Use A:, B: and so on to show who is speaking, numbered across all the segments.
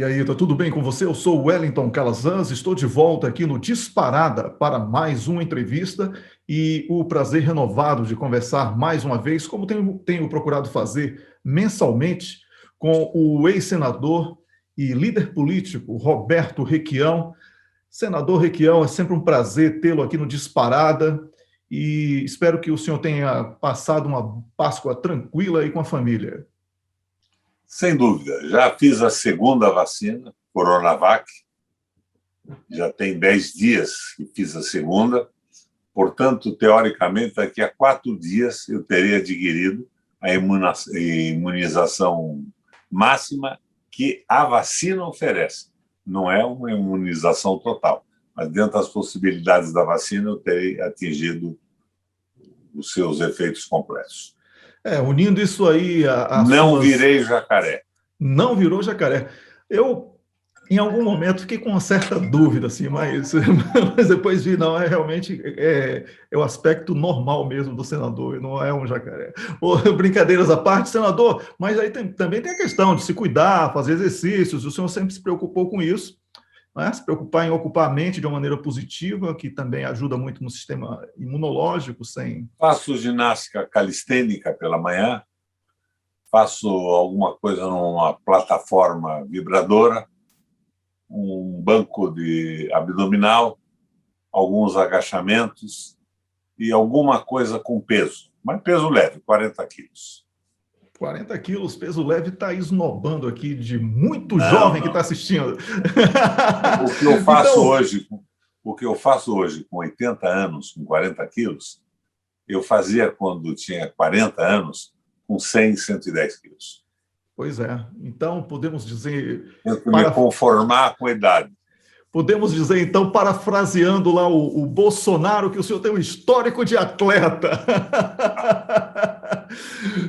A: aí, tá tudo bem com você? Eu sou o Wellington Calazans, estou de volta aqui no Disparada para mais uma entrevista e o prazer renovado de conversar mais uma vez, como tenho procurado fazer mensalmente, com o ex-senador e líder político Roberto Requião. Senador Requião, é sempre um prazer tê-lo aqui no Disparada e espero que o senhor tenha passado uma Páscoa tranquila aí com a família.
B: Sem dúvida. Já fiz a segunda vacina, Coronavac. Já tem 10 dias que fiz a segunda. Portanto, teoricamente, daqui a 4 dias eu teria adquirido a imunização máxima que a vacina oferece. Não é uma imunização total, mas dentro das possibilidades da vacina eu terei atingido os seus efeitos completos.
A: Unindo isso aí
B: Não virei jacaré.
A: Não virou jacaré. Eu, em algum momento, fiquei com uma certa dúvida, assim, mas depois vi, não, realmente é o aspecto normal mesmo do senador, não é um jacaré. Brincadeiras à parte, senador, mas aí também tem a questão de se cuidar, fazer exercícios, o senhor sempre se preocupou com isso, né? Se preocupar em ocupar a mente de uma maneira positiva, que também ajuda muito no sistema imunológico, sem...
B: Faço ginástica calistênica pela manhã, faço alguma coisa numa plataforma vibradora, um banco de abdominal, alguns agachamentos e alguma coisa com peso, mas peso leve, 40 quilos.
A: 40 quilos, peso leve, está esnobando aqui de muito jovem que está assistindo.
B: O que eu faço hoje, com 80 anos, com 40 quilos, eu fazia quando tinha 40 anos, com 100, 110 quilos.
A: Pois é. Então, podemos dizer...
B: Tenho que me conformar com a idade.
A: Podemos dizer, então, parafraseando lá o Bolsonaro, que o senhor tem um histórico de atleta.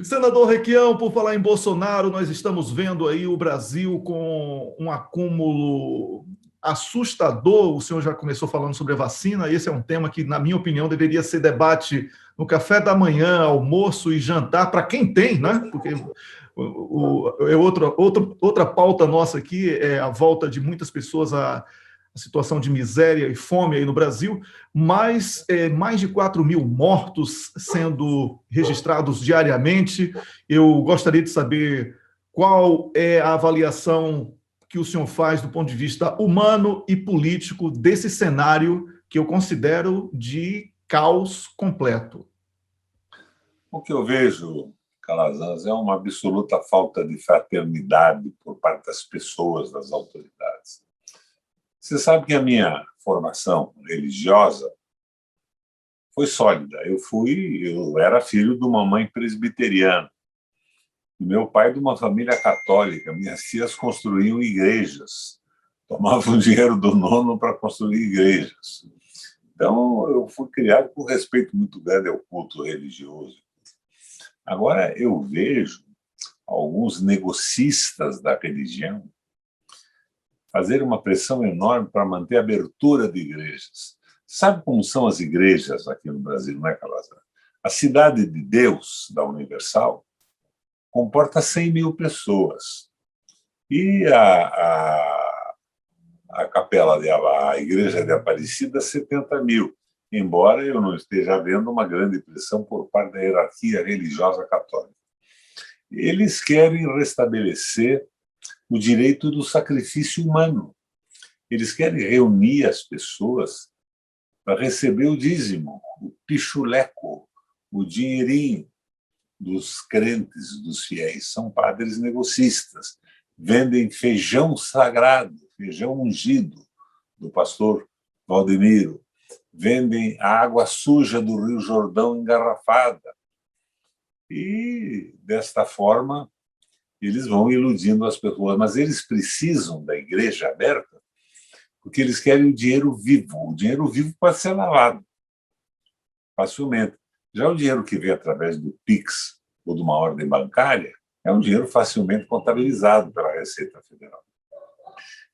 A: Senador Requião, por falar em Bolsonaro, nós estamos vendo aí o Brasil com um acúmulo assustador. O senhor já começou falando sobre a vacina. Esse é um tema que, na minha opinião, deveria ser debate no café da manhã, almoço e jantar, para quem tem, né? Porque outra pauta nossa aqui é a volta de muitas pessoas à situação de miséria e fome aí no Brasil, mas mais de 4 mil mortos sendo registrados diariamente. Eu gostaria de saber qual é a avaliação que o senhor faz do ponto de vista humano e político desse cenário que eu considero de caos completo.
B: O que eu vejo, Calazans, é uma absoluta falta de fraternidade por parte das pessoas, das autoridades. Você sabe que a minha formação religiosa foi sólida. Eu era filho de uma mãe presbiteriana, e meu pai de uma família católica. Minhas tias construíam igrejas, tomavam dinheiro do nono para construir igrejas. Então, eu fui criado com respeito muito grande ao culto religioso. Agora, eu vejo alguns negocistas da religião fazer uma pressão enorme para manter a abertura de igrejas. Sabe como são as igrejas aqui no Brasil, não é, Calazans? A Cidade de Deus, da Universal, comporta 100 mil pessoas. E a Igreja de Aparecida, 70 mil. Embora eu não esteja vendo uma grande pressão por parte da hierarquia religiosa católica. Eles querem restabelecer o direito do sacrifício humano. Eles querem reunir as pessoas para receber o dízimo, o pichuleco, o dinheirinho dos crentes, dos fiéis. São padres negocistas. Vendem feijão sagrado, feijão ungido do pastor Valdemiro. Vendem a água suja do Rio Jordão engarrafada. E, desta forma, eles vão iludindo as pessoas, mas eles precisam da igreja aberta porque eles querem o dinheiro vivo. O dinheiro vivo pode ser lavado facilmente. Já o dinheiro que vem através do PIX ou de uma ordem bancária é um dinheiro facilmente contabilizado pela Receita Federal.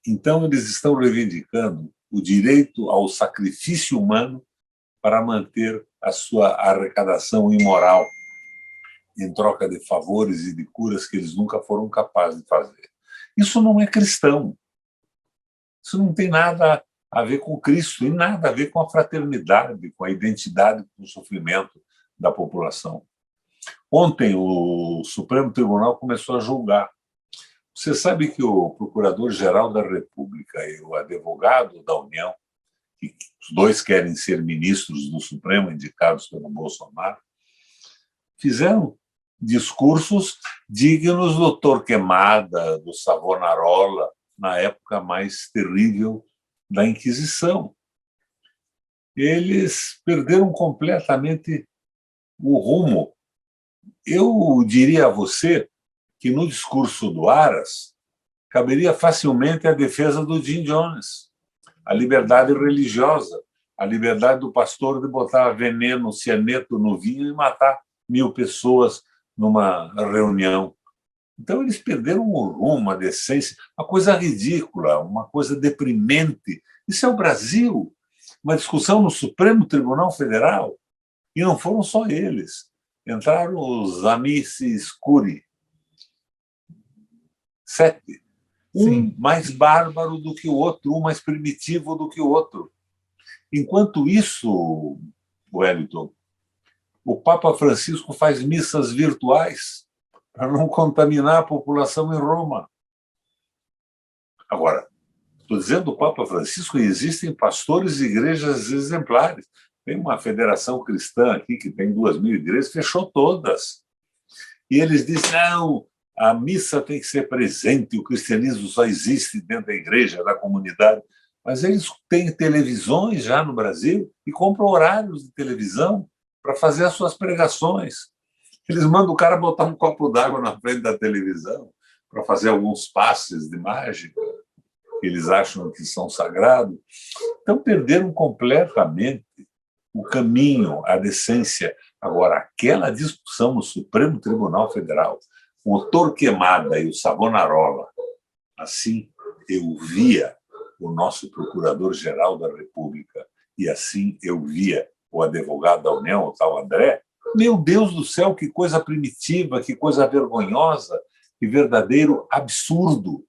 B: Então, eles estão reivindicando o direito ao sacrifício humano para manter a sua arrecadação imoral em troca de favores e de curas que eles nunca foram capazes de fazer. Isso não é cristão. Isso não tem nada a ver com Cristo e nada a ver com a fraternidade, com a identidade, com o sofrimento da população. Ontem, o Supremo Tribunal começou a julgar. Você sabe que o Procurador-Geral da República e o advogado da União, que os dois querem ser ministros do Supremo, indicados pelo Bolsonaro, fizeram discursos dignos do Torquemada, do Savonarola, na época mais terrível da Inquisição. Eles perderam completamente o rumo. Eu diria a você que no discurso do Aras caberia facilmente a defesa do Jim Jones, a liberdade religiosa, a liberdade do pastor de botar veneno, cianeto no vinho e matar 1000 pessoas numa reunião. Então, eles perderam o rumo, a decência, uma coisa ridícula, uma coisa deprimente. Isso é o Brasil. Uma discussão no Supremo Tribunal Federal. E não foram só eles. Entraram os Amici Scuri. 7. Um
A: Sim.
B: mais bárbaro do que o outro, um mais primitivo do que o outro. Enquanto isso, Wellington, o Papa Francisco faz missas virtuais para não contaminar a população em Roma. Agora, estou dizendo do Papa Francisco, existem pastores e igrejas exemplares. Tem uma federação cristã aqui que tem 2000 igrejas, fechou todas. E eles dizem, não, a missa tem que ser presente, o cristianismo só existe dentro da igreja, da comunidade. Mas eles têm televisões já no Brasil e compram horários de televisão para fazer as suas pregações. Eles mandam o cara botar um copo d'água na frente da televisão para fazer alguns passes de mágica que eles acham que são sagrados. Então, perderam completamente o caminho, a decência. Agora, aquela discussão no Supremo Tribunal Federal, com o Torquemada e o Savonarola, assim eu via o nosso Procurador-Geral da República e assim eu via o advogado da União, o tal André. Meu Deus do céu, que coisa primitiva, que coisa vergonhosa, que verdadeiro absurdo.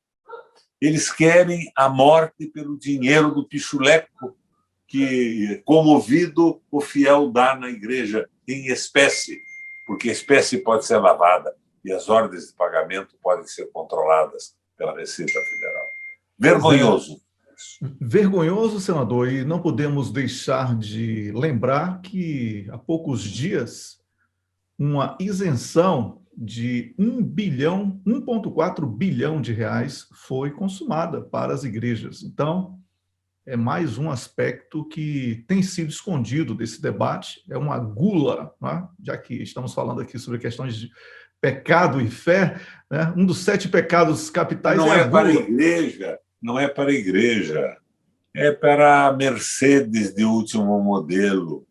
B: Eles querem a morte pelo dinheiro do pichuleco que, comovido, o fiel dá na igreja em espécie, porque a espécie pode ser lavada e as ordens de pagamento podem ser controladas pela Receita Federal. Vergonhoso.
A: Vergonhoso, senador, e não podemos deixar de lembrar que há poucos dias uma isenção de 1 bilhão, 1,4 bilhão de reais foi consumada para as igrejas. Então, é mais um aspecto que tem sido escondido desse debate, é uma gula, né? Já que estamos falando aqui sobre questões de pecado e fé, né? Um dos 7 pecados capitais
B: não
A: é a
B: é para a
A: gula.
B: igreja, não é para a igreja, é para a Mercedes de último modelo,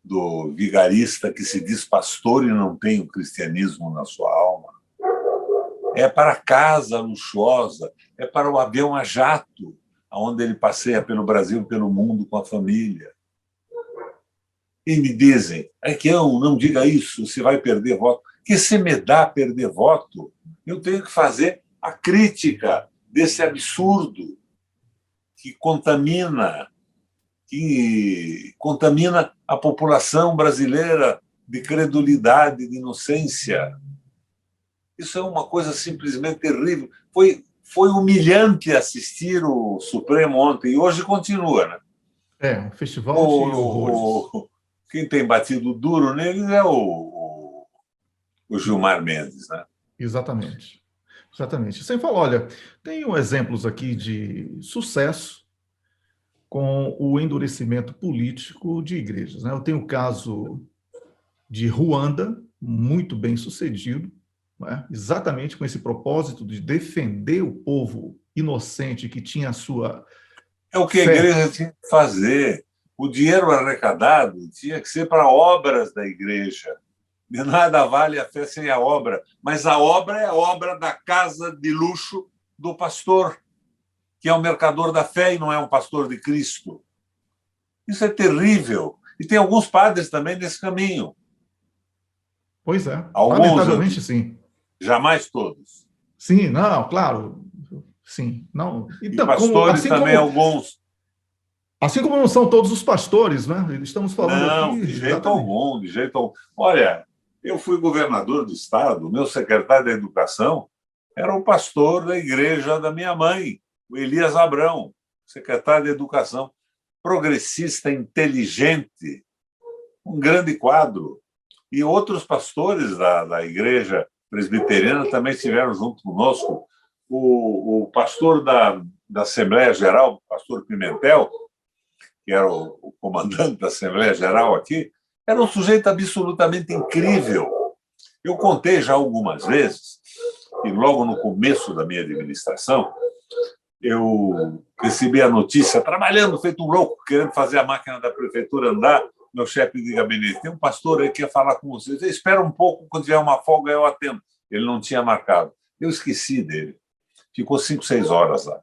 B: do vigarista que se diz pastor e não tem o cristianismo na sua alma. É para a casa luxuosa, é para o avião a jato, onde ele passeia pelo Brasil e pelo mundo com a família. E me dizem, não diga isso, você vai perder voto. Que se me dá perder voto, eu tenho que fazer a crítica desse absurdo que contamina a população brasileira de credulidade, de inocência. Isso é uma coisa simplesmente terrível. Foi humilhante assistir o Supremo ontem, e hoje continua, né?
A: É, um festival de horrores.
B: Quem tem batido duro neles é o Gilmar Mendes, né?
A: Exatamente. Exatamente. Sem falar, olha, tenho exemplos aqui de sucesso com o endurecimento político de igrejas, né? Eu tenho o caso de Ruanda, muito bem sucedido, né? Exatamente com esse propósito de defender o povo inocente que tinha a sua
B: É o que a
A: fé.
B: igreja tinha que fazer. O dinheiro arrecadado tinha que ser para obras da igreja. De nada vale a fé sem a obra, mas a obra é a obra da casa de luxo do pastor, que é um mercador da fé e não é um pastor de Cristo. Isso é terrível. E tem alguns padres também nesse caminho.
A: Pois é,
B: Alguns,
A: lamentavelmente sim.
B: jamais todos.
A: Sim, não, claro, sim. Não,
B: E
A: então,
B: pastores também, alguns.
A: assim como não são todos os pastores, né? Estamos falando aqui
B: Não, de jeito
A: exatamente.
B: algum, de jeito algum. Olha, eu fui governador do estado, meu secretário da Educação era o pastor da igreja da minha mãe, o Elias Abrão, secretário da Educação, progressista, inteligente, um grande quadro. E outros pastores da igreja presbiteriana também estiveram junto conosco. O pastor da Assembleia Geral, o pastor Pimentel, que era o comandante da Assembleia Geral aqui, era um sujeito absolutamente incrível. Eu contei já algumas vezes, e logo no começo da minha administração, eu recebi a notícia, trabalhando, feito um louco, querendo fazer a máquina da prefeitura andar, meu chefe de gabinete, tem um pastor aí que quer falar com você. Espera um pouco, quando tiver uma folga eu atendo. Ele não tinha marcado. Eu esqueci dele. Ficou 5, 6 horas lá.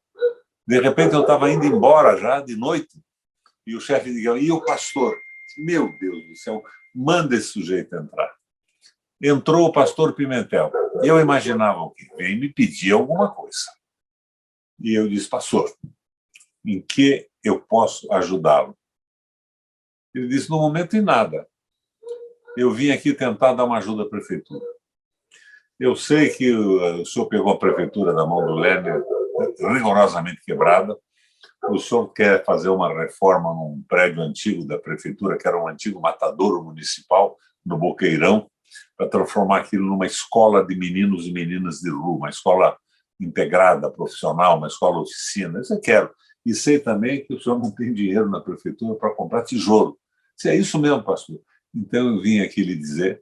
B: De repente eu estava indo embora já, de noite, e o chefe de gabinete, e o pastor? Meu Deus do céu, manda esse sujeito entrar. Entrou o pastor Pimentel. Eu imaginava o quê? Vem me pedir alguma coisa. E eu disse, pastor, em que eu posso ajudá-lo? Ele disse, no momento, em nada. Eu vim aqui tentar dar uma ajuda à prefeitura. Eu sei que o senhor pegou a prefeitura da mão do Lerner rigorosamente quebrada. O senhor quer fazer uma reforma num prédio antigo da prefeitura, que era um antigo matadouro municipal, no Boqueirão, para transformar aquilo numa escola de meninos e meninas de rua, uma escola integrada, profissional, uma escola oficina. Isso eu quero. E sei também que o senhor não tem dinheiro na prefeitura para comprar tijolo. Se é isso mesmo, pastor. Então eu vim aqui lhe dizer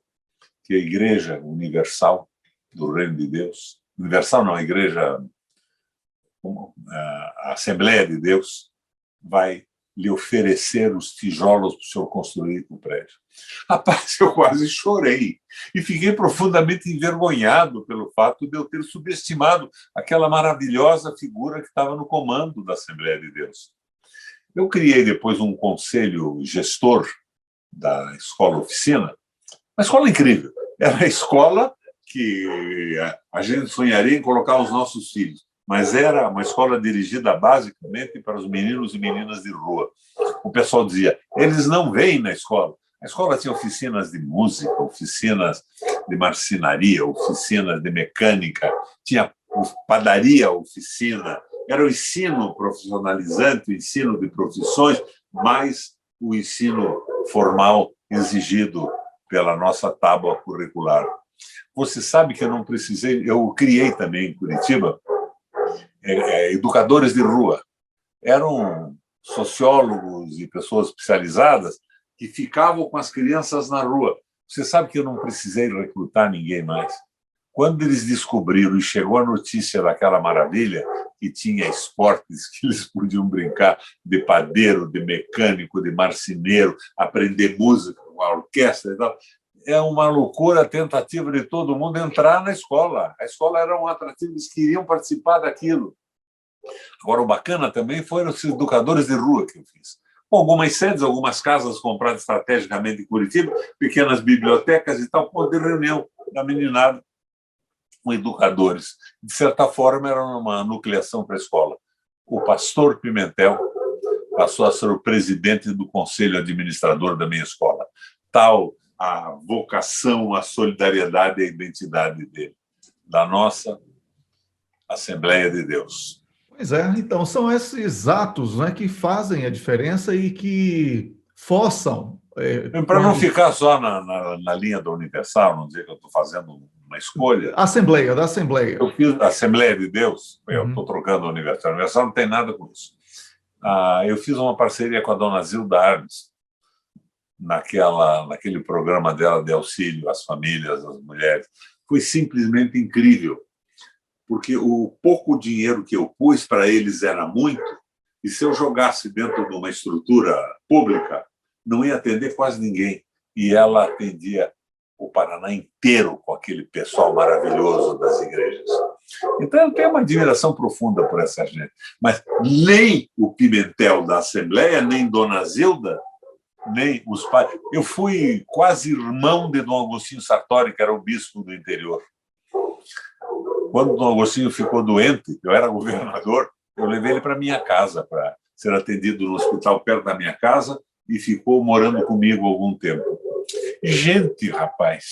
B: que a Igreja Universal do Reino de Deus, universal não, a Igreja, a Assembleia de Deus, vai lhe oferecer os tijolos para o senhor construir o prédio. Rapaz, eu quase chorei e fiquei profundamente envergonhado pelo fato de eu ter subestimado aquela maravilhosa figura que estava no comando da Assembleia de Deus. Eu criei depois um conselho gestor da escola oficina, uma escola incrível. Era a escola que a gente sonharia em colocar os nossos filhos, mas era uma escola dirigida basicamente para os meninos e meninas de rua. O pessoal dizia, eles não vêm na escola. A escola tinha oficinas de música, oficinas de marcenaria, oficinas de mecânica, tinha padaria, oficina. Era o ensino profissionalizante, o ensino de profissões, mais o ensino formal exigido pela nossa tábua curricular. Você sabe que eu não precisei, eu criei também em Curitiba educadores de rua. Eram sociólogos e pessoas especializadas que ficavam com as crianças na rua. Você sabe que eu não precisei recrutar ninguém mais. Quando eles descobriram e chegou a notícia daquela maravilha, que tinha esportes que eles podiam brincar de padeiro, de mecânico, de marceneiro, aprender música com a orquestra e tal, é uma loucura a tentativa de todo mundo entrar na escola. A escola era um atrativo, eles queriam participar daquilo. Agora, o bacana também foram os educadores de rua que eu fiz. Com algumas sedes, algumas casas compradas estrategicamente em Curitiba, pequenas bibliotecas e tal, ponto de reunião da meninada com educadores. De certa forma, era uma nucleação para a escola. O pastor Pimentel passou a ser o presidente do conselho administrador da minha escola. Tal a vocação, a solidariedade e a identidade dele, da nossa Assembleia de Deus.
A: Pois é, então são esses atos, né, que fazem a diferença e que forçam.
B: Para não ficar só na linha da Universal, não dizer que eu estou fazendo uma escolha.
A: Assembleia, da Assembleia.
B: Eu fiz a Assembleia de Deus, eu estou trocando a Universal. A Universal não tem nada com isso. Eu fiz uma parceria com a dona Zilda Arnes, naquele programa dela de auxílio às famílias, às mulheres. Foi simplesmente incrível, porque o pouco dinheiro que eu pus para eles era muito, e se eu jogasse dentro de uma estrutura pública, não ia atender quase ninguém. E ela atendia o Paraná inteiro com aquele pessoal maravilhoso das igrejas. Então, eu tenho uma admiração profunda por essa gente. Mas nem o Pimentel da Assembleia, nem Dona Zilda, nem os pais. Eu fui quase irmão de Dom Agostinho Sartori, que era o bispo do interior. Quando o Dom Agostinho ficou doente, eu era governador, eu levei ele para minha casa para ser atendido no hospital perto da minha casa e ficou morando comigo algum tempo. Gente, rapaz,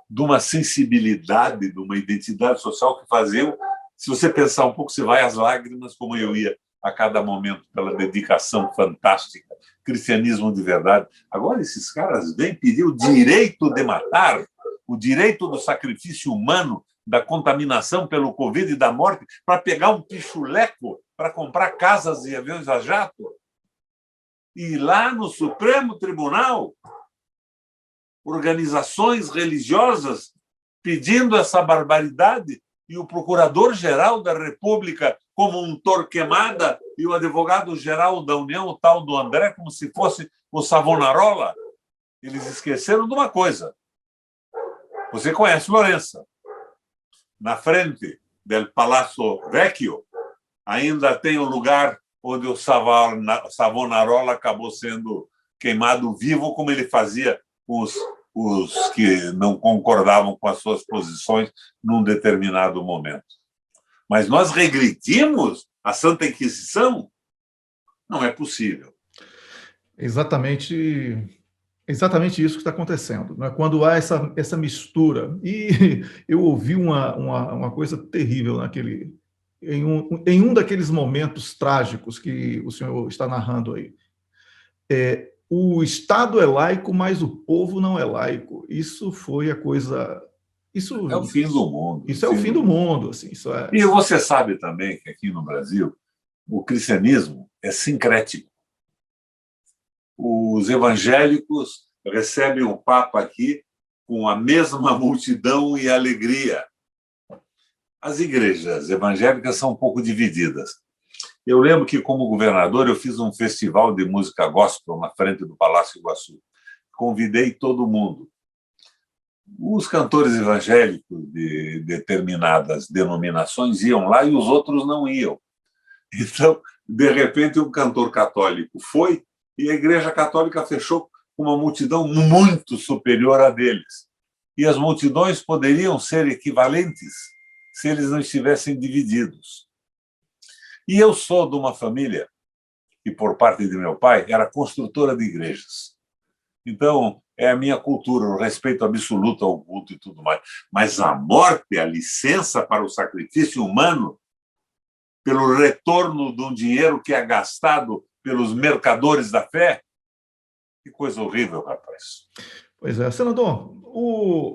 B: de uma sensibilidade, de uma identidade social que faziam, se você pensar um pouco, você vai às lágrimas, como eu ia a cada momento, pela dedicação fantástica, cristianismo de verdade. Agora, esses caras vêm pedir o direito de matar, o direito do sacrifício humano, da contaminação pelo Covid e da morte, para pegar um pichuleco para comprar casas e aviões a jato. E lá no Supremo Tribunal, organizações religiosas pedindo essa barbaridade e o Procurador-Geral da República como um Torquemada e o Advogado-Geral da União, o tal do André, como se fosse o Savonarola. Eles esqueceram de uma coisa. Você conhece Florença. Na frente do Palácio Vecchio, ainda tem um lugar onde o Savonarola acabou sendo queimado vivo, como ele fazia com os que não concordavam com as suas posições num determinado momento. Mas nós regredimos a Santa Inquisição? Não é possível.
A: Exatamente isso que está acontecendo, né? Quando há essa mistura. E eu ouvi uma coisa terrível em um daqueles momentos trágicos que o senhor está narrando aí. O Estado é laico, mas o povo não é laico. Isso foi a coisa... Isso
B: é o fim do mundo.
A: Isso é o fim do mundo. Assim, isso é...
B: E você sabe também que aqui no Brasil o cristianismo é sincrético. Os evangélicos recebem o Papa aqui com a mesma multidão e alegria. As igrejas evangélicas são um pouco divididas. Eu lembro que, como governador, eu fiz um festival de música gospel na frente do Palácio Iguaçu. Convidei todo mundo. Os cantores evangélicos de determinadas denominações iam lá e os outros não iam. Então, de repente, um cantor católico foi e a Igreja Católica fechou com uma multidão muito superior à deles. E as multidões poderiam ser equivalentes se eles não estivessem divididos. E eu sou de uma família que, por parte de meu pai, era construtora de igrejas. Então, é a minha cultura, o respeito absoluto ao culto e tudo mais. Mas a morte, a licença para o sacrifício humano, pelo retorno de um dinheiro que é gastado pelos mercadores da fé, que coisa horrível, rapaz.
A: Pois é, senador,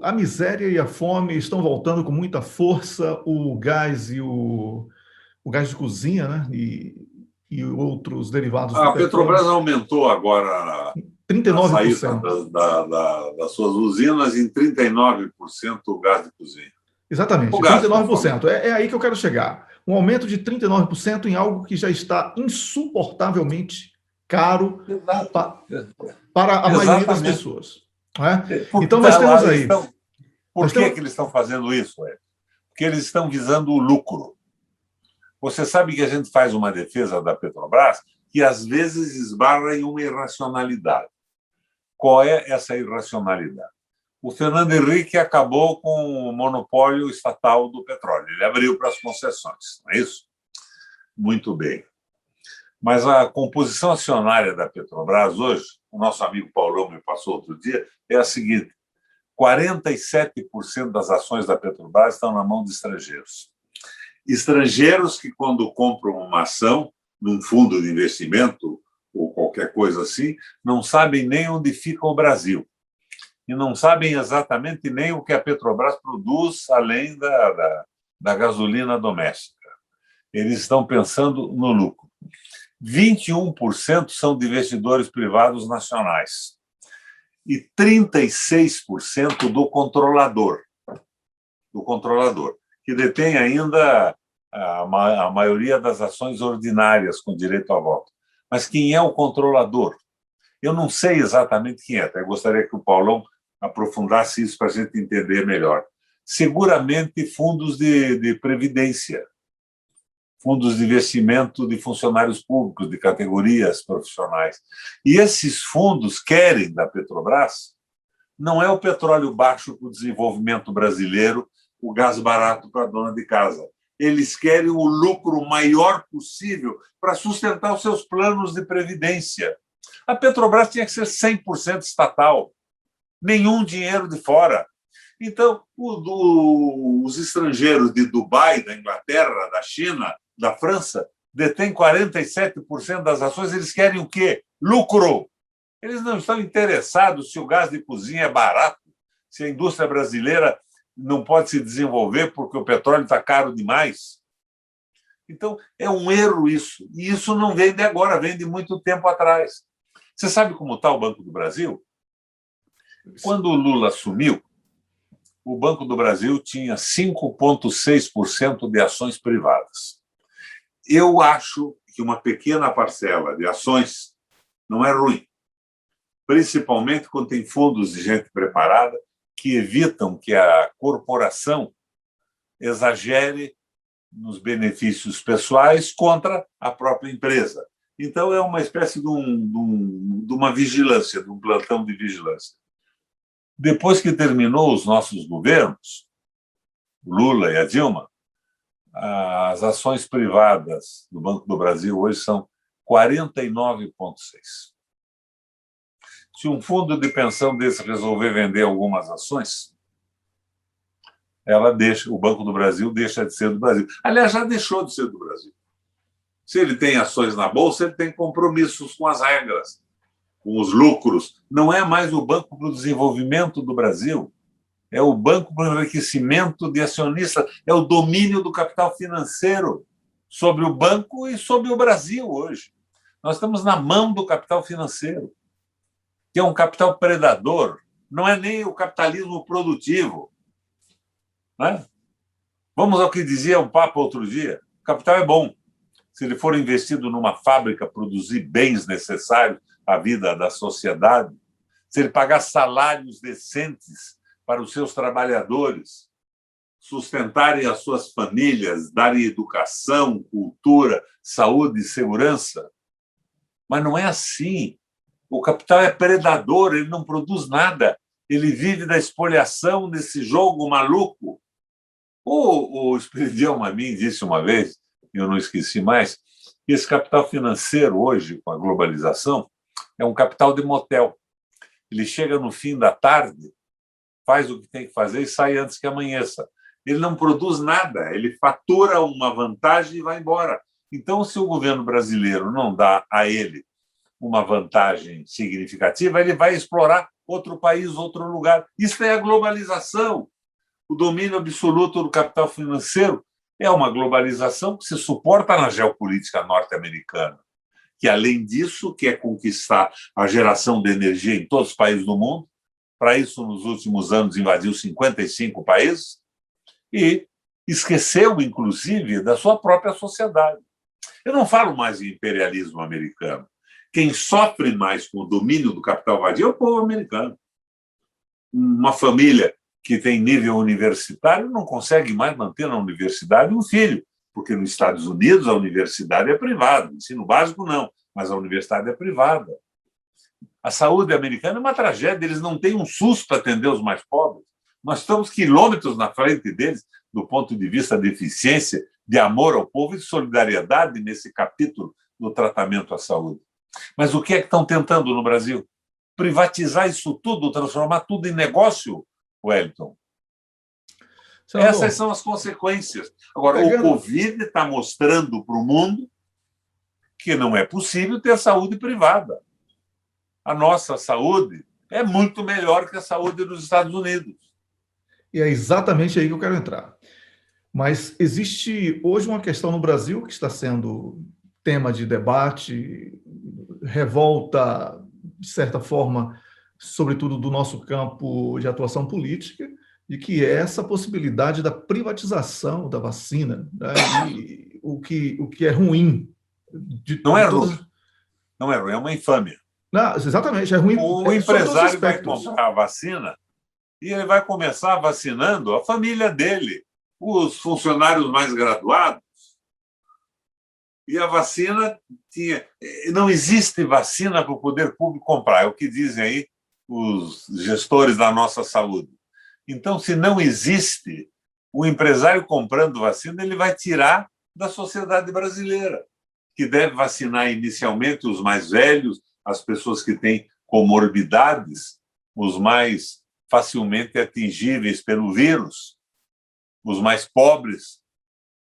A: a miséria e a fome estão voltando com muita força, o gás de cozinha, né? E outros derivados do
B: A
A: petróleo.
B: Petrobras aumentou agora
A: 39%.
B: A saída das suas usinas em 39% o gás de cozinha.
A: Exatamente, 39%. É aí que eu quero chegar. Um aumento de 39% em algo que já está insuportavelmente caro para a maioria das pessoas. Então, nós temos aí...
B: Por que eles estão fazendo isso? Porque eles estão visando o lucro. Você sabe que a gente faz uma defesa da Petrobras que, às vezes, esbarra em uma irracionalidade. Qual é essa irracionalidade? O Fernando Henrique acabou com o monopólio estatal do petróleo. Ele abriu para as concessões, não é isso? Muito bem. Mas a composição acionária da Petrobras hoje, o nosso amigo Paulão me passou outro dia, é a seguinte: 47% das ações da Petrobras estão na mão de estrangeiros. Estrangeiros que, quando compram uma ação num fundo de investimento ou qualquer coisa assim, não sabem nem onde fica o Brasil. E não sabem exatamente nem o que a Petrobras produz, além da gasolina doméstica. Eles estão pensando no lucro. 21% são de investidores privados nacionais e 36% do controlador, que detém ainda a maioria das ações ordinárias com direito a voto. Mas quem é o controlador? Eu não sei exatamente quem é. Eu gostaria que o Paulão aprofundasse isso para a gente entender melhor. Seguramente fundos de previdência, fundos de investimento de funcionários públicos, de categorias profissionais. E esses fundos querem da Petrobras não é o petróleo baixo para o desenvolvimento brasileiro, o gás barato para a dona de casa. Eles querem o lucro maior possível para sustentar os seus planos de previdência. A Petrobras tinha que ser 100% estatal, nenhum dinheiro de fora. Então, os estrangeiros de Dubai, da Inglaterra, da China, da França, detêm 47% das ações, eles querem o quê? Lucro. Eles não estão interessados se o gás de cozinha é barato, se a indústria brasileira não pode se desenvolver porque o petróleo está caro demais. Então, é um erro isso. E isso não vem de agora, vem de muito tempo atrás. Você sabe como está o Banco do Brasil? Quando o Lula assumiu, o Banco do Brasil tinha 5,6% de ações privadas. Eu acho que uma pequena parcela de ações não é ruim, principalmente quando tem fundos de gente preparada que evitam que a corporação exagere nos benefícios pessoais contra a própria empresa. Então, é uma espécie de uma vigilância, de um plantão de vigilância. Depois que terminou os nossos governos, o Lula e a Dilma, as ações privadas do Banco do Brasil hoje são 49,6%. Se um fundo de pensão desse resolver vender algumas ações, o Banco do Brasil deixa de ser do Brasil. Aliás, já deixou de ser do Brasil. Se ele tem ações na Bolsa, ele tem compromissos com as regras, com os lucros. Não é mais o Banco para o Desenvolvimento do Brasil, é o Banco para o Enriquecimento de Acionistas, é o domínio do capital financeiro sobre o banco e sobre o Brasil hoje. Nós estamos na mão do capital financeiro, que é um capital predador, não é nem o capitalismo produtivo. Né? Vamos ao que dizia o Papa outro dia: o capital é bom. Se ele for investido numa fábrica, produzir bens necessários à vida da sociedade, se ele pagar salários decentes para os seus trabalhadores, sustentarem as suas famílias, darem educação, cultura, saúde e segurança. Mas não é assim. O capital é predador, ele não produz nada. Ele vive da espoliação desse jogo maluco. O Espiridião Amin disse uma vez, e eu não esqueci mais, que esse capital financeiro hoje, com a globalização, é um capital de motel. Ele chega no fim da tarde, faz o que tem que fazer e sai antes que amanheça. Ele não produz nada, ele fatura uma vantagem e vai embora. Então, se o governo brasileiro não dá a ele uma vantagem significativa, ele vai explorar outro país, outro lugar. Isso é a globalização. O domínio absoluto do capital financeiro é uma globalização que se suporta na geopolítica norte-americana, que, além disso, quer conquistar a geração de energia em todos os países do mundo. Para isso, nos últimos anos, invadiu 55 países e esqueceu, inclusive, da sua própria sociedade. Eu não falo mais em imperialismo americano. Quem sofre mais com o domínio do capital vadio é o povo americano. Uma família que tem nível universitário não consegue mais manter na universidade um filho, porque nos Estados Unidos a universidade é privada, o ensino básico não, mas a universidade é privada. A saúde americana é uma tragédia, eles não têm um SUS para atender os mais pobres. Nós estamos quilômetros na frente deles do ponto de vista de eficiência, de amor ao povo e de solidariedade nesse capítulo do tratamento à saúde. Mas o que é que estão tentando no Brasil? Privatizar isso tudo, transformar tudo em negócio, Wellington. Essas são as consequências. Agora, o Covid está mostrando para o mundo que não é possível ter saúde privada. A nossa saúde é muito melhor que a saúde dos Estados Unidos.
A: E é exatamente aí que eu quero entrar. Mas existe hoje uma questão no Brasil que está sendo tema de debate, revolta, de certa forma, sobretudo do nosso campo de atuação política, de que é essa possibilidade da privatização da vacina, né? E o que é ruim.
B: Não é ruim. Não é ruim, é uma infâmia.
A: Não, exatamente, é ruim.
B: O empresário vai comprar a vacina e ele vai começar vacinando a família dele, os funcionários mais graduados. E a vacina tinha... Não existe vacina para o poder público comprar, é o que dizem aí os gestores da nossa saúde. Então, se não existe, o empresário comprando vacina, ele vai tirar da sociedade brasileira, que deve vacinar inicialmente os mais velhos, as pessoas que têm comorbidades, os mais facilmente atingíveis pelo vírus, os mais pobres,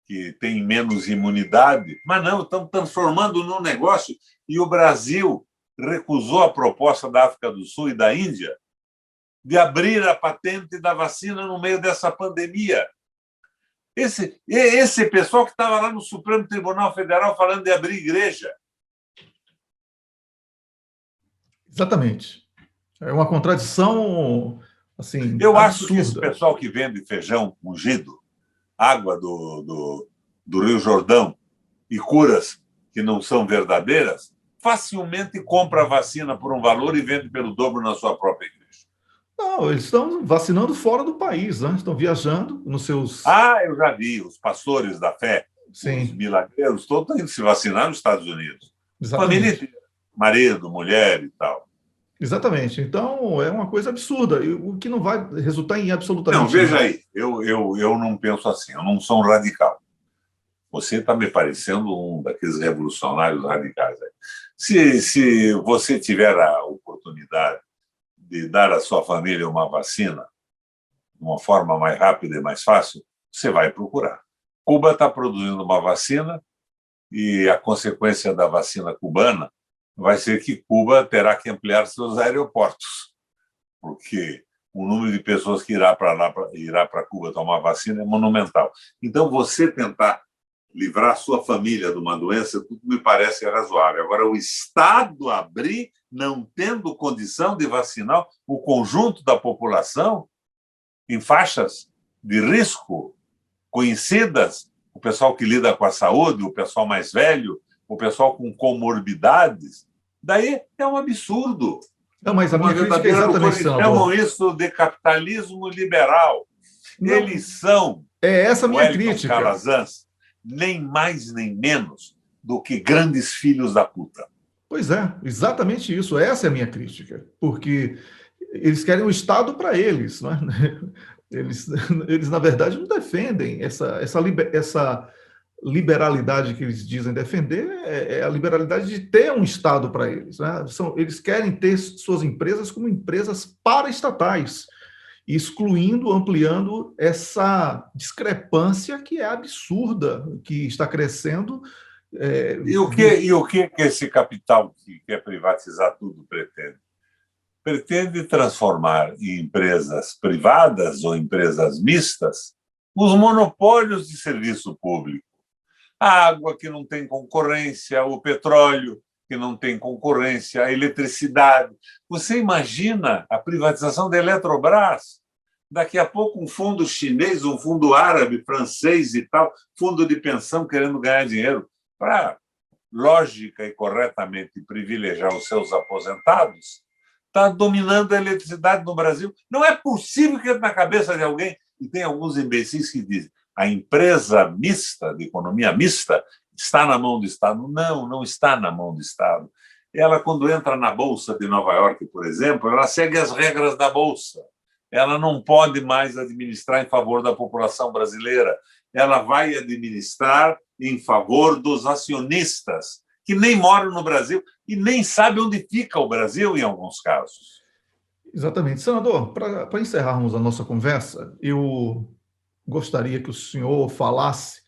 B: que têm menos imunidade. Mas não, estão transformando num negócio. E o Brasil recusou a proposta da África do Sul e da Índia de abrir a patente da vacina no meio dessa pandemia. Esse pessoal que estava lá no Supremo Tribunal Federal falando de abrir igreja.
A: Exatamente. É uma contradição, assim,
B: Eu acho que esse
A: absurda.
B: pessoal que vende feijão ungido, água do Rio Jordão e curas que não são verdadeiras, facilmente compra a vacina por um valor e vende pelo dobro na sua própria igreja.
A: Não, eles estão vacinando fora do país, né? Estão viajando nos seus...
B: Eu já vi, os pastores da fé,
A: Sim.
B: Os milagreiros, todos estão indo se vacinar nos Estados Unidos.
A: Exatamente.
B: Família inteira, marido, mulher e tal.
A: Exatamente. Então, é uma coisa absurda, o que não vai resultar em absolutamente
B: nada. Não, veja
A: nada.
B: aí, eu não penso assim, eu não sou um radical. Você está me parecendo um daqueles revolucionários radicais. Se você tiver a oportunidade de dar à sua família uma vacina de uma forma mais rápida e mais fácil, você vai procurar. Cuba está produzindo uma vacina e a consequência da vacina cubana vai ser que Cuba terá que ampliar seus aeroportos, porque o número de pessoas que irá para Cuba tomar vacina é monumental. Então, você tentar livrar sua família de uma doença, tudo me parece razoável. Agora, o Estado abrir, não tendo condição de vacinar o conjunto da população em faixas de risco conhecidas, o pessoal que lida com a saúde, o pessoal mais velho, o pessoal com comorbidades, daí é um absurdo.
A: Não, mas a minha crítica é exatamente,
B: senador. Chamam isso de capitalismo liberal. Não, eles são,
A: é essa a minha
B: Wellington
A: crítica.
B: Calazans, nem mais nem menos do que grandes filhos da puta.
A: Pois é, exatamente isso. Essa é a minha crítica. Porque eles querem o Estado para eles, não é? Eles, na verdade, não defendem essa liberalidade que eles dizem defender, é a liberalidade de ter um Estado para eles, né? Eles querem ter suas empresas como empresas paraestatais, excluindo, ampliando essa discrepância que é absurda, que está crescendo.
B: E o que esse capital que quer privatizar tudo pretende? Pretende transformar em empresas privadas ou empresas mistas os monopólios de serviço público. A água que não tem concorrência, o petróleo que não tem concorrência, a eletricidade. Você imagina a privatização da Eletrobras? Daqui a pouco um fundo chinês, um fundo árabe, francês e tal, fundo de pensão querendo ganhar dinheiro para, lógica e corretamente, privilegiar os seus aposentados, está dominando a eletricidade no Brasil. Não é possível que entre na cabeça de alguém, e tem alguns imbecis que dizem a empresa mista, de economia mista, está na mão do Estado. Não, não está na mão do Estado. Ela, quando entra na Bolsa de Nova York, por exemplo, ela segue as regras da Bolsa. Ela não pode mais administrar em favor da população brasileira. Ela vai administrar em favor dos acionistas, que nem moram no Brasil e nem sabem onde fica o Brasil, em alguns casos.
A: Exatamente. Senador, para encerrarmos a nossa conversa, eu gostaria que o senhor falasse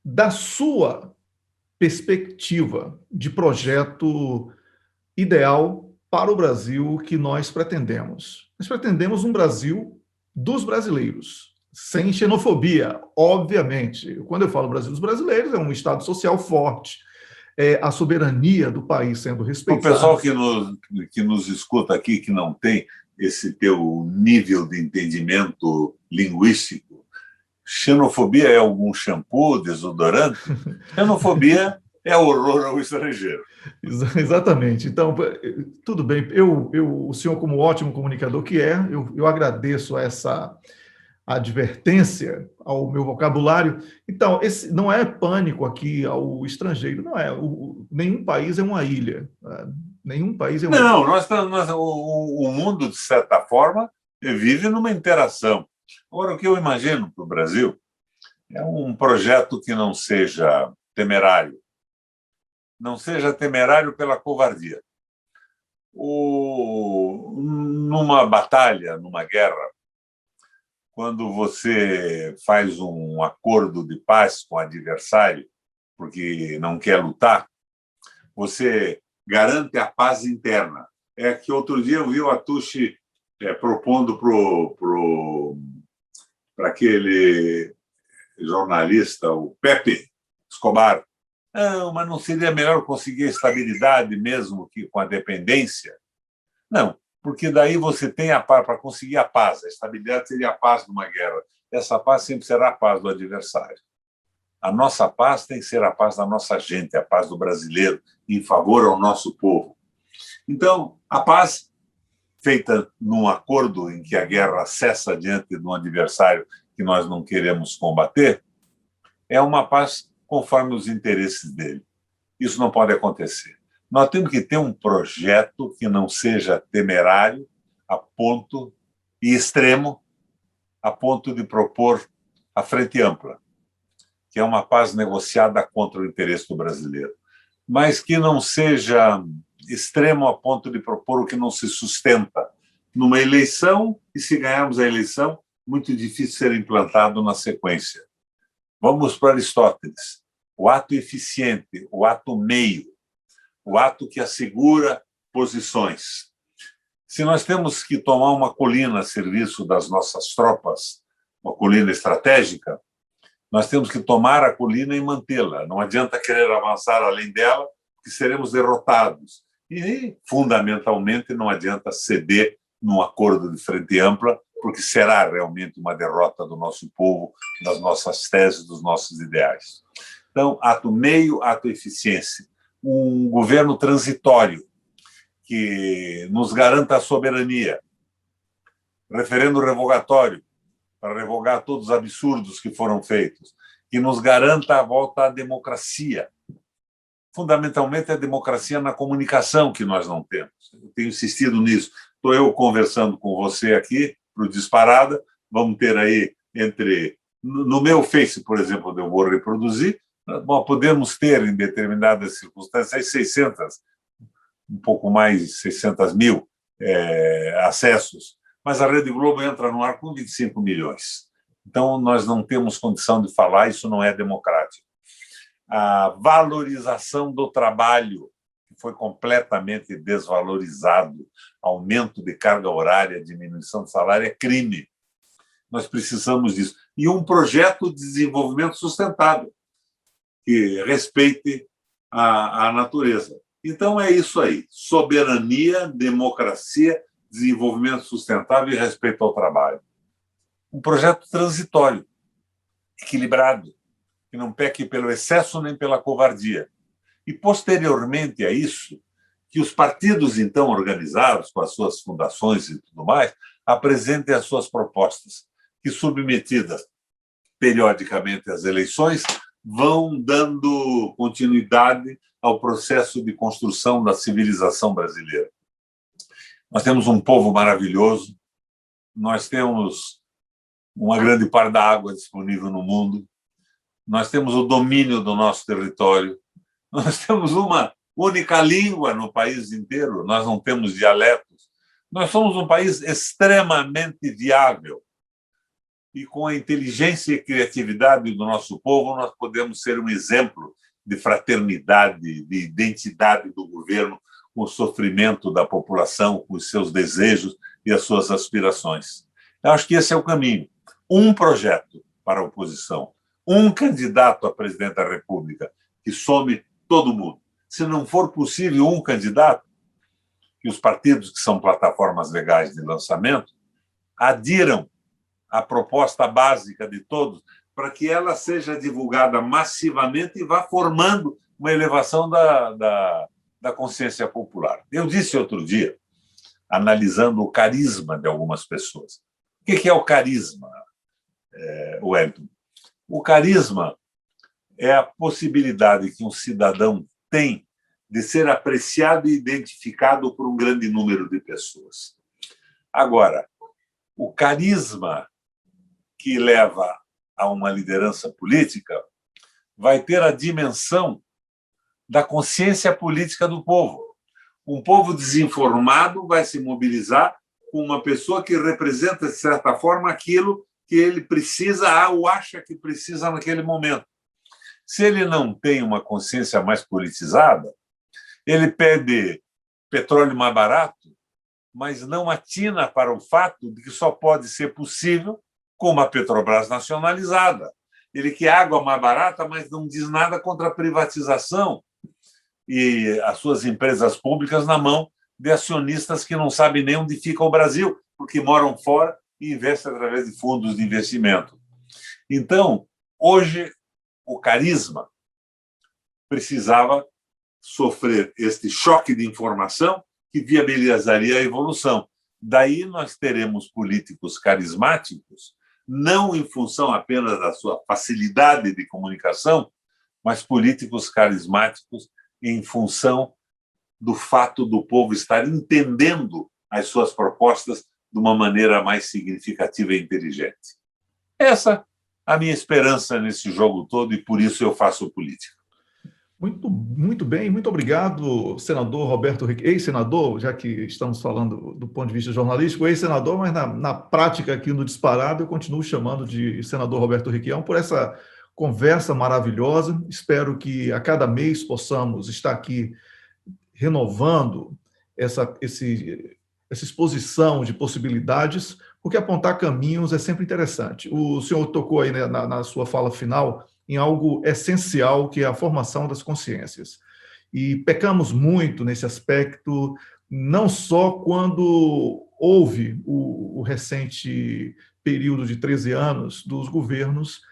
A: da sua perspectiva de projeto ideal para o Brasil que nós pretendemos. Nós pretendemos um Brasil dos brasileiros, sem xenofobia, obviamente. Quando eu falo Brasil dos brasileiros, é um Estado social forte, a soberania do país sendo respeitada.
B: O pessoal que nos escuta aqui, que não tem esse teu nível de entendimento linguístico, xenofobia é algum shampoo, desodorante? Xenofobia é horror ao estrangeiro.
A: Exatamente. Então, tudo bem. O senhor, como ótimo comunicador que é, eu agradeço essa advertência ao meu vocabulário. Então, esse não é pânico aqui ao estrangeiro, não é. Nenhum país é uma ilha. Nenhum país é uma ilha.
B: Não, o mundo, de certa forma, vive numa interação. Agora, o que eu imagino para o Brasil É um projeto que não seja temerário. Não seja temerário pela covardia. Numa batalha, numa guerra, quando você faz um acordo de paz com o adversário, porque não quer lutar, você garante a paz interna. É que outro dia eu vi o Atushi propondo para aquele jornalista, o Pepe Escobar, não, mas não seria melhor conseguir a estabilidade mesmo que com a dependência? Não, porque daí você tem a paz, para conseguir a paz, a estabilidade seria a paz numa guerra. Essa paz sempre será a paz do adversário. A nossa paz tem que ser a paz da nossa gente, a paz do brasileiro, em favor ao nosso povo. Então, a paz feita num acordo em que a guerra cessa diante de um adversário que nós não queremos combater, é uma paz conforme os interesses dele. Isso não pode acontecer. Nós temos que ter um projeto que não seja temerário a ponto e extremo a ponto de propor a Frente Ampla, que é uma paz negociada contra o interesse do brasileiro, mas que não seja extremo a ponto de propor o que não se sustenta numa eleição, e se ganharmos a eleição, muito difícil ser implantado na sequência. Vamos para Aristóteles. O ato eficiente, o ato meio, o ato que assegura posições. Se nós temos que tomar uma colina a serviço das nossas tropas, uma colina estratégica, nós temos que tomar a colina e mantê-la. Não adianta querer avançar além dela, porque seremos derrotados. E, fundamentalmente, não adianta ceder num acordo de frente ampla, porque será realmente uma derrota do nosso povo, das nossas teses, dos nossos ideais. Então, ato meio, ato eficiência. Um governo transitório que nos garanta a soberania. Referendo revogatório, para revogar todos os absurdos que foram feitos, que nos garanta a volta à democracia. Fundamentalmente, a democracia na comunicação que nós não temos. Eu tenho insistido nisso. Estou eu conversando com você aqui, para o Disparada, vamos ter aí no meu Face, por exemplo, onde eu vou reproduzir, nós podemos ter, em determinadas circunstâncias, 600, um pouco mais, 600 mil acessos, mas a Rede Globo entra no ar com 25 milhões. Então, nós não temos condição de falar, isso não é democrático. A valorização do trabalho, que foi completamente desvalorizado, aumento de carga horária, diminuição de salário, é crime. Nós precisamos disso. E um projeto de desenvolvimento sustentável, que respeite a natureza. Então, é isso aí. Soberania, democracia, desenvolvimento sustentável e respeito ao trabalho. Um projeto transitório, equilibrado, que não peque pelo excesso nem pela covardia. E, posteriormente a isso, que os partidos, então, organizados com as suas fundações e tudo mais, apresentem as suas propostas, que, submetidas periodicamente às eleições, vão dando continuidade ao processo de construção da civilização brasileira. Nós temos um povo maravilhoso, nós temos uma grande parte da água disponível no mundo, nós temos o domínio do nosso território, nós temos uma única língua no país inteiro, nós não temos dialetos, nós somos um país extremamente viável. E com a inteligência e criatividade do nosso povo, nós podemos ser um exemplo de fraternidade, de identidade do governo, com o sofrimento da população, com os seus desejos e as suas aspirações. Eu acho que esse é o caminho. Um projeto para a oposição, um candidato a presidente da República que some todo mundo. Se não for possível um candidato, que os partidos que são plataformas legais de lançamento adiram a proposta básica de todos, para que ela seja divulgada massivamente e vá formando uma elevação da consciência popular. Eu disse outro dia, analisando o carisma de algumas pessoas. O que é o carisma, Wellington? O carisma é a possibilidade que um cidadão tem de ser apreciado e identificado por um grande número de pessoas. Agora, o carisma que leva a uma liderança política vai ter a dimensão da consciência política do povo. Um povo desinformado vai se mobilizar com uma pessoa que representa, de certa forma, aquilo que ele precisa ou acha que precisa naquele momento. Se ele não tem uma consciência mais politizada, ele pede petróleo mais barato, mas não atina para o fato de que só pode ser possível com uma Petrobras nacionalizada. Ele quer água mais barata, mas não diz nada contra a privatização e as suas empresas públicas na mão de acionistas que não sabem nem onde fica o Brasil, porque moram fora e investem através de fundos de investimento. Então, hoje, o carisma precisava sofrer este choque de informação que viabilizaria a evolução. Daí nós teremos políticos carismáticos, não em função apenas da sua facilidade de comunicação, mas políticos carismáticos em função do fato do povo estar entendendo as suas propostas de uma maneira mais significativa e inteligente. Essa é a minha esperança nesse jogo todo e por isso eu faço política.
A: Muito bem, muito obrigado, senador Roberto Requião, ex-senador, já que estamos falando do ponto de vista jornalístico, ex-senador, mas na prática aqui no Disparado eu continuo chamando de senador Roberto Requião por essa conversa maravilhosa. Espero que a cada mês possamos estar aqui renovando essa exposição de possibilidades, porque apontar caminhos é sempre interessante. O senhor tocou aí, né, na sua fala final em algo essencial, que é a formação das consciências. E pecamos muito nesse aspecto, não só quando houve o recente período de 13 anos dos governos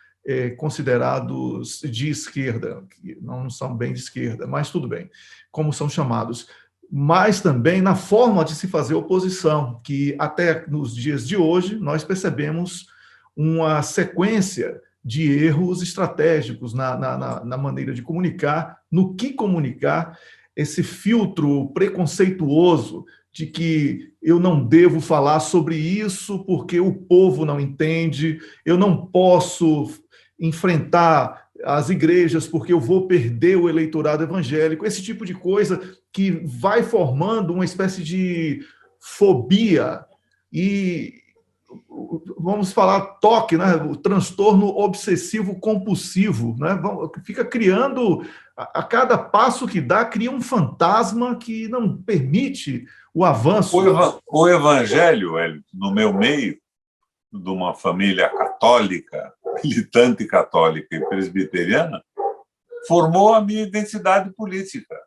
A: considerados de esquerda, que não são bem de esquerda, mas tudo bem, como são chamados, mas também na forma de se fazer oposição, que até nos dias de hoje nós percebemos uma sequência de erros estratégicos na maneira de comunicar, no que comunicar, esse filtro preconceituoso de que eu não devo falar sobre isso porque o povo não entende, eu não posso enfrentar as igrejas porque eu vou perder o eleitorado evangélico, esse tipo de coisa que vai formando uma espécie de fobia e, vamos falar, toque, né? O transtorno obsessivo-compulsivo, né? Fica criando, a cada passo que dá, cria um fantasma que não permite o avanço.
B: O evangelho, no meu meio, de uma família católica, militante católica e presbiteriana, formou a minha identidade política.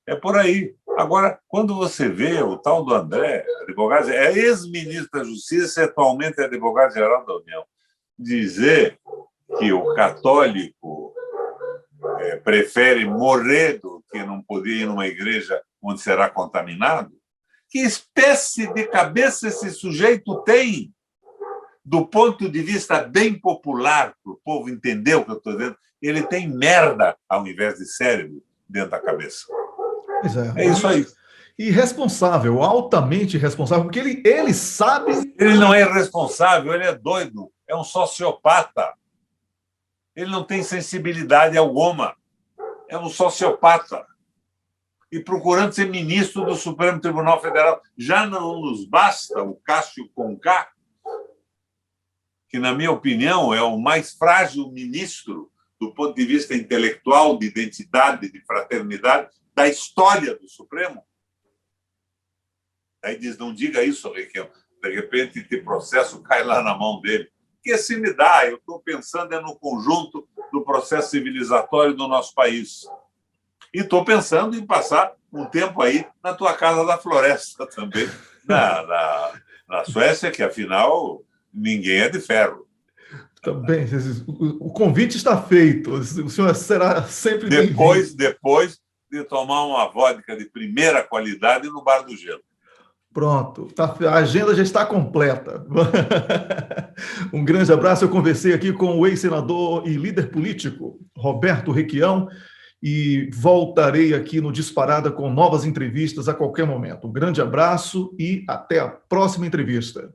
B: É por aí. Agora, quando você vê o tal do André, advogado, é ex-ministro da Justiça e atualmente é advogado-geral da União, dizer que o católico prefere morrer do que não poder ir numa igreja onde será contaminado, que espécie de cabeça esse sujeito tem? Do ponto de vista bem popular, para o povo entender o que eu estou dizendo, ele tem merda ao invés de cérebro dentro da cabeça.
A: Pois
B: é isso aí.
A: E responsável, altamente responsável, porque ele sabe...
B: Ele não é irresponsável, ele é doido, é um sociopata. Ele não tem sensibilidade alguma, é um sociopata. E procurando ser ministro do Supremo Tribunal Federal. Já não nos basta o Cássio Conká, que, na minha opinião, é o mais frágil ministro do ponto de vista intelectual, de identidade, de fraternidade, da história do Supremo. Aí diz, não diga isso, Requião. De repente, esse processo cai lá na mão dele. Que se me dá, eu estou pensando no conjunto do processo civilizatório do nosso país. E estou pensando em passar um tempo aí na tua casa da floresta também, na Suécia, que, afinal, ninguém é de ferro.
A: Também, o convite está feito. O senhor será sempre
B: depois de tomar uma vodka de primeira qualidade no Bar do Gelo.
A: Pronto, a agenda já está completa. Um grande abraço. Eu conversei aqui com o ex-senador e líder político, Roberto Requião, e voltarei aqui no Disparada com novas entrevistas a qualquer momento. Um grande abraço e até a próxima entrevista.